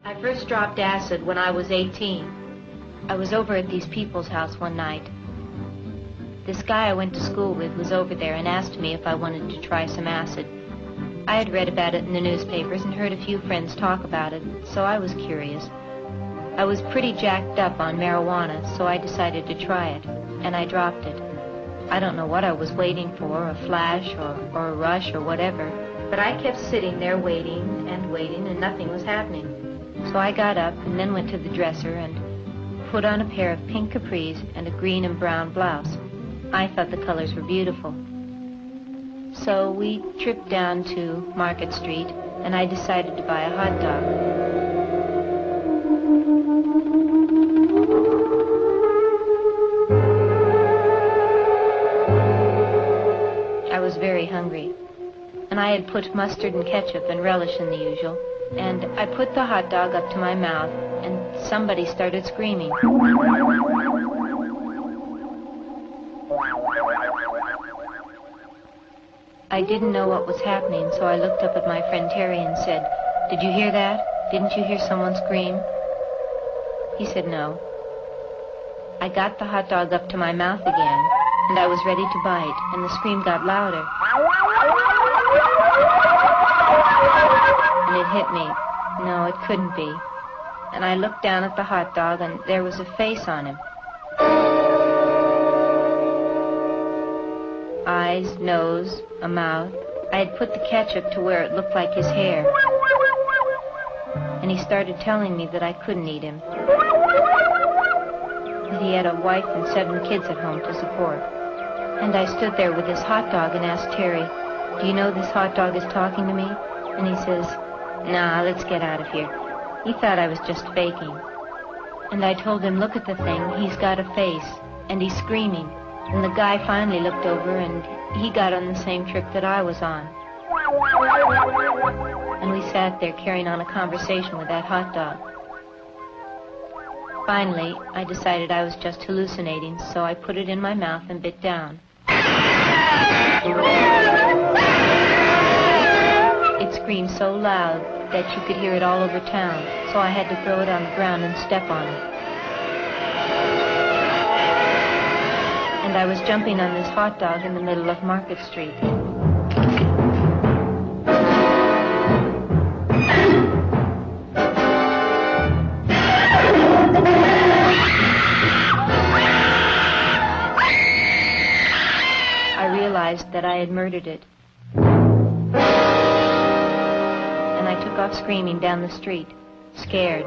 I first dropped acid when I was 18. I was over at these people's house one night. This guy I went to school with was over there and asked me if I wanted to try some acid. I had read about it in the newspapers and heard a few friends talk about it, so I was curious. I was pretty jacked up on marijuana, so I decided to try it, and I dropped it. I don't know what I was waiting for, a flash or a rush or whatever, but I kept sitting there waiting, and nothing was happening. So I got up and then went to the dresser and put on a pair of pink capris and a green and brown blouse. I thought the colors were beautiful. So we tripped down to Market Street, and I decided to buy a hot dog. I was very hungry, and I had put mustard and ketchup and relish in the usual, and I put the hot dog up to my mouth, and somebody started screaming. I didn't know what was happening, so I looked up at my friend Terry and said, "Did you hear that? Didn't you hear someone scream?" He said no. I got the hot dog up to my mouth again, and I was ready to bite, and the scream got louder. And it hit me. No, it couldn't be. And I looked down at the hot dog, and there was a face on him. Eyes, nose, a mouth. I had put the ketchup to where it looked like his hair. And he started telling me that I couldn't eat him. That he had a wife and 7 kids at home to support. And I stood there with this hot dog and asked Terry, "Do you know this hot dog is talking to me?" And he says, "Nah, let's get out of here." He thought I was just faking. And I told him, "Look at the thing, he's got a face, and he's screaming." And the guy finally looked over, and he got on the same trip that I was on. And we sat there carrying on a conversation with that hot dog. Finally, I decided I was just hallucinating, so I put it in my mouth and bit down. It screamed so loud that you could hear it all over town, so I had to throw it on the ground and step on it. And I was jumping on this hot dog in the middle of Market Street. I realized that I had murdered it. And I took off screaming down the street, scared.